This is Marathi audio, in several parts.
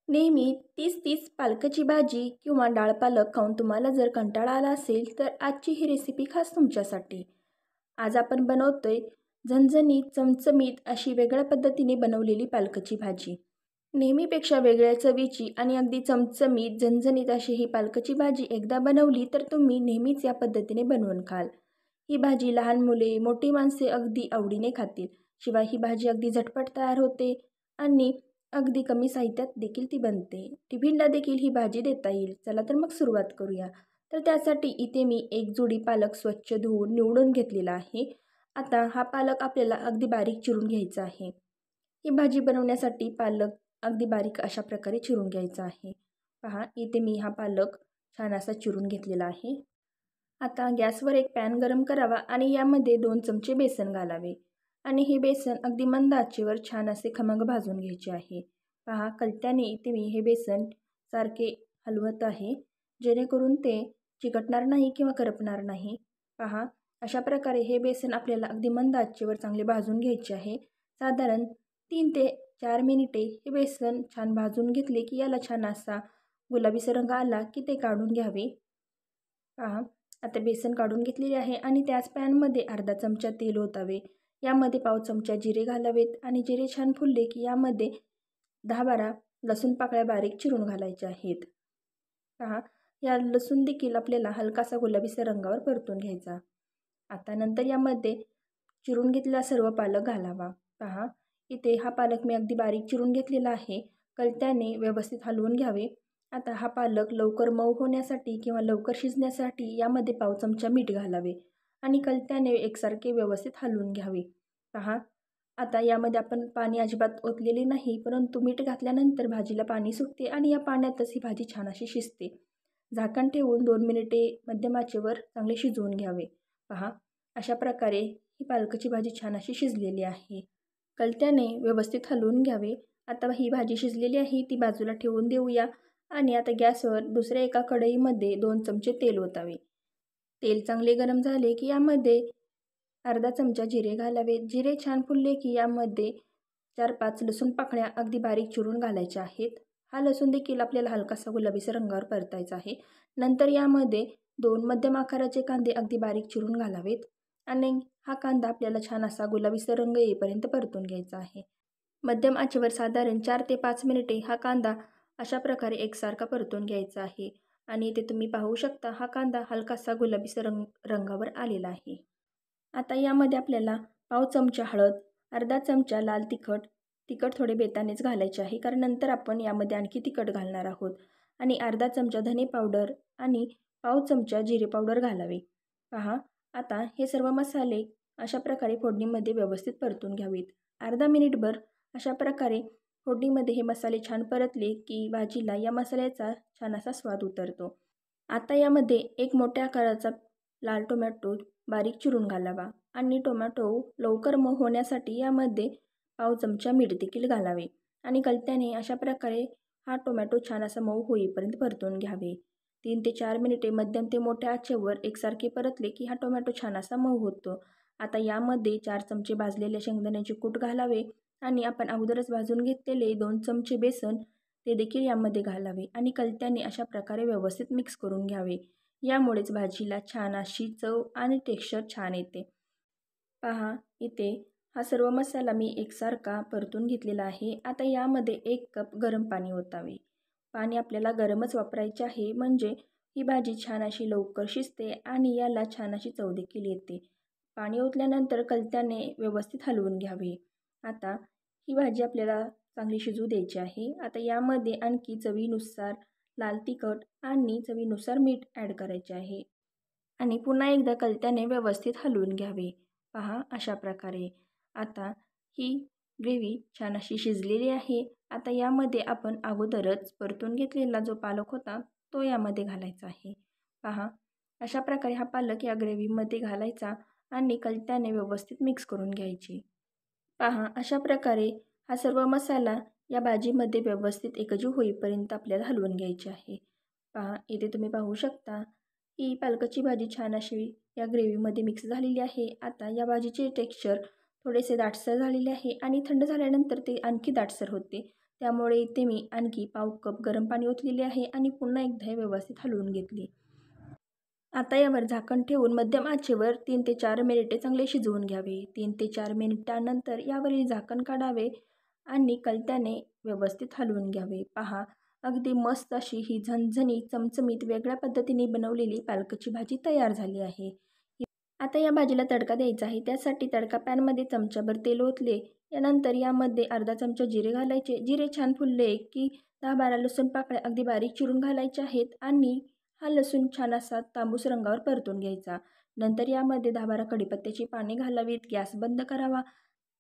नेहमी तीच पालकाची भाजी किंवा डाळ पालक खाऊन तुम्हाला जर कंटाळा आला असेल तर आजची ही रेसिपी खास तुमच्यासाठी. आज आपण बनवतोय झणझणीत चमचमीत अशी वेगळ्या पद्धतीने बनवलेली पालकाची भाजी. नेहमीपेक्षा वेगळ्या चवीची आणि अगदी चमचमीत झणझणीत अशी ही पालकाची भाजी एकदा बनवली तर तुम्ही नेहमीच या पद्धतीने बनवून खाल. ही भाजी लहान मुले मोठी माणसे अगदी आवडीने खातील. शिवाय ही भाजी अगदी झटपट तयार होते आणि अगदी कमी साहित्यात देखील ती बनते. टिफिनला देखील ही भाजी देता येईल. चला तर मग सुरुवात करूया. तर त्यासाठी इथे मी एक जुडी पालक स्वच्छ धुवून निवडून घेतलेला आहे. आता हा पालक आपल्याला अगदी बारीक चिरून घ्यायचा आहे. ही भाजी बनवण्यासाठी पालक अगदी बारीक अशा प्रकारे चिरून घ्यायचा आहे. पहा इथे मी हा पालक छान असा चिरून घेतलेला आहे. आता गॅसवर एक पॅन गरम करावा आणि यामध्ये 2 चमचे बेसन घालावे आणि हे बेसन अगदी मंद आचेवर छान असे खमंग भाजून घ्यायचे आहे. पहा कलत्याने इथे मी हे बेसन सारखे हलवत आहे जेणेकरून ते चिकटणार नाही किंवा करपणार नाही. पहा अशा प्रकारे हे बेसन आपल्याला अगदी मंद आचेवर चांगले भाजून घ्यायचे आहे. साधारण 3 ते 4 मिनिटे हे बेसन छान भाजून घेतले की याला छान असा गुलाबीसा रंग आला की ते काढून घ्यावे. पहा आता बेसन काढून घेतलेले आहे आणि त्याच पॅनमध्ये अर्धा चमचा तेल ओतावे. यामध्ये पाव चमचा जिरे घालावेत आणि जिरे छान फुलले की यामध्ये 10-12 लसूण पाकळ्या बारीक चिरून घालायच्या आहेत. पहा या लसूण देखील आपल्याला हलकासा गुलाबीसा रंगावर परतून घ्यायचा. आता नंतर यामध्ये चिरून घेतलेला सर्व पालक घालावा. पहा इथे हा पालक मी अगदी बारीक चिरून घेतलेला आहे. कलत्याने व्यवस्थित हलवून घ्यावे. आता हा पालक लवकर मऊ होण्यासाठी किंवा लवकर शिजण्यासाठी यामध्ये पाव चमचा मीठ घालावे आणि कलत्याने एकसारखे व्यवस्थित हलवून घ्यावे. पहा आता यामध्ये आपण पाणी अजिबात ओतलेले नाही, परंतु मीठ घातल्यानंतर भाजीला पाणी सुटते आणि या पाण्यातच ही भाजी छान अशी शिजते. झाकण ठेवून 2 मिनिटे मध्यम आचेवर चांगले शिजवून घ्यावे. पहा अशा प्रकारे ही पालकाची भाजी छान अशी शिजलेली आहे. कलत्याने व्यवस्थित हलवून घ्यावे. आता ही भाजी शिजलेली आहे ती बाजूला ठेवून देऊया आणि आता गॅसवर दुसऱ्या एका कढईमध्ये 2 चमचे तेल ओतावे. तेल चांगले गरम झाले की यामध्ये अर्धा चमचा जिरे घालावे. जिरे छान फुलले की यामध्ये 4-5 लसूण पाकळ्या अगदी बारीक चिरून घालायच्या आहेत. हा लसूण देखील आपल्याला हलकासा गुलाबीसा रंगावर परतायचा आहे. नंतर यामध्ये 2 मध्यम आकाराचे कांदे अगदी बारीक चिरून घालावेत आणि हा कांदा आपल्याला छान असा गुलाबीसा रंग येईपर्यंत परतून घ्यायचा आहे. मध्यम आचेवर साधारण 4 ते 5 मिनिटे हा कांदा अशा प्रकारे एकसारखा परतून घ्यायचा आहे आणि इथे तुम्ही पाहू शकता हा कांदा हलकासा गुलाबीसा रंगावर आलेला आहे. आता यामध्ये आपल्याला पाव चमचा हळद, अर्धा चमचा लाल तिखट थोडे बेतानेच घालायचे आहे कारण नंतर आपण यामध्ये आणखी तिखट घालणार आहोत आणि अर्धा चमचा धने पावडर आणि पाव चमचा जिरे पावडर घालावे. पहा आता हे सर्व मसाले अशा प्रकारे फोडणीमध्ये व्यवस्थित परतून घ्यावेत. अर्धा मिनिटभर अशा प्रकारे फोडणीमध्ये हे मसाले छान परतले की भाजीला या मसाल्याचा छान असा स्वाद उतरतो. आता यामध्ये एक मोठ्या आकाराचा लाल टोमॅटो बारीक चिरून घालावा आणि टोमॅटो लवकर मऊ होण्यासाठी यामध्ये पाव चमचा मीठ देखील घालावे आणि कलत्याने अशा प्रकारे हा टोमॅटो छान असा मऊ होईपर्यंत परतून घ्यावे. 3 ते 4 मिनिटे मध्यम ते मोठ्या आचेवर एकसारखे परतले की हा टोमॅटो छान असा मऊ होतो. आता यामध्ये 4 चमचे भाजलेले शेंगदाण्याचे कूट घालावे आणि आपण अगोदरच भाजून घेतलेले 2 चमचे बेसन ते देखील यामध्ये घालावे आणि कलत्याने अशा प्रकारे व्यवस्थित मिक्स करून घ्यावे. यामुळेच भाजीला छान अशी चव आणि टेक्स्चर छान येते. पहा इथे हा सर्व मसाला मी एकसारखा परतून घेतलेला आहे. आता यामध्ये 1 कप गरम पाणी ओतावे. पाणी आपल्याला गरमच वापरायचे आहे म्हणजे ही भाजी छान अशी लवकर शिजते आणि याला छान अशी चव देखील येते. पाणी ओतल्यानंतर कलत्याने व्यवस्थित हलवून घ्यावे. आता ही भाजी आपल्याला चांगली शिजू द्यायची आहे. आता यामध्ये आणखी चवीनुसार लाल तिखट आणि चवीनुसार मीठ ॲड करायचे आहे आणि पुन्हा एकदा कलत्याने व्यवस्थित हलवून घ्यावे. पहा अशा प्रकारे आता ही ग्रेव्ही छान अशी शिजलेली आहे. आता यामध्ये आपण अगोदरच परतून घेतलेला जो पालक होता तो यामध्ये घालायचा आहे. पहा अशा प्रकारे हा पालक या ग्रेव्हीमध्ये घालायचा आणि कलत्याने व्यवस्थित मिक्स करून घ्यायची. पहा अशा प्रकारे हा सर्व मसाला या भाजीमध्ये व्यवस्थित एकजीव होईपर्यंत आपल्याला हलवून घ्यायची आहे. पहा इथे तुम्ही पाहू शकता की पालकाची भाजी छान अशी या ग्रेव्हीमध्ये मिक्स झालेली आहे. आता या भाजीचे टेक्स्चर थोडेसे दाटसर झालेले आहे आणि थंड झाल्यानंतर ते आणखी दाटसर होते. त्यामुळे इथे मी आणखी पाव कप गरम पाणी ओतलेले आहे आणि पुन्हा एकदा हे व्यवस्थित हलवून घेतले. आता यावर झाकण ठेवून मध्यम आचेवर 3 ते 4 मिनिटे चांगले शिजवून घ्यावे. 3 ते 4 मिनिटांनंतर यावरील झाकण काढावे आणि कलत्याने व्यवस्थित हलवून घ्यावे. पहा, अगदी मस्त अशी ही झणझणीत चमचमीत वेगळ्या पद्धतीने बनवलेली पालकाची भाजी तयार झाली आहे. आता या भाजीला तडका द्यायचा आहे. त्यासाठी तडका पॅनमध्ये चमच्याभर तेल ओतले. यानंतर यामध्ये अर्धा चमचा जिरे घालायचे. जिरे छान फुलले की 10-12 लसूण पाकळ्या अगदी बारीक चिरून घालायच्या आहेत आणि हा लसूण छान असा तांबूस रंगावर परतून घ्यायचा. नंतर यामध्ये 10-12 कढीपत्त्याची पाने घालावीत. गॅस बंद करावा.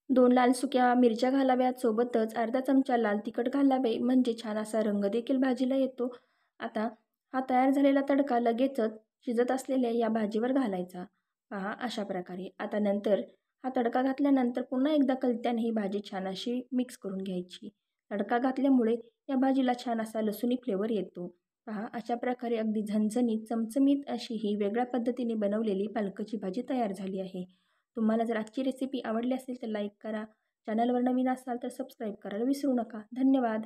2 लाल सुक्या मिरच्या घालाव्यात. सोबतच अर्धा चमचा लाल तिखट घालावे, म्हणजे छान असा रंग देखील भाजीला येतो. आता हा तयार झालेला तडका लगेचच शिजत असलेल्या या भाजीवर घालायचा. पहा, अशा प्रकारे. आता नंतर हा तडका घातल्यानंतर पुन्हा एकदा कलत्याने ही भाजी छान अशी मिक्स करून घ्यायची. तडका घातल्यामुळे या भाजीला छान असा लसूणी फ्लेवर येतो. पहा, अशा प्रकारे अगदी झणझणीत चमचमीत अशी ही वेगळ्या पद्धतीने बनवलेली पालकाची भाजी तयार झाली आहे. तुम्हाला जर आजची रेसिपी आवडली असेल तर लाईक करा. चॅनलवर नवीन असाल तर सबस्क्राईब करायला विसरू नका. धन्यवाद.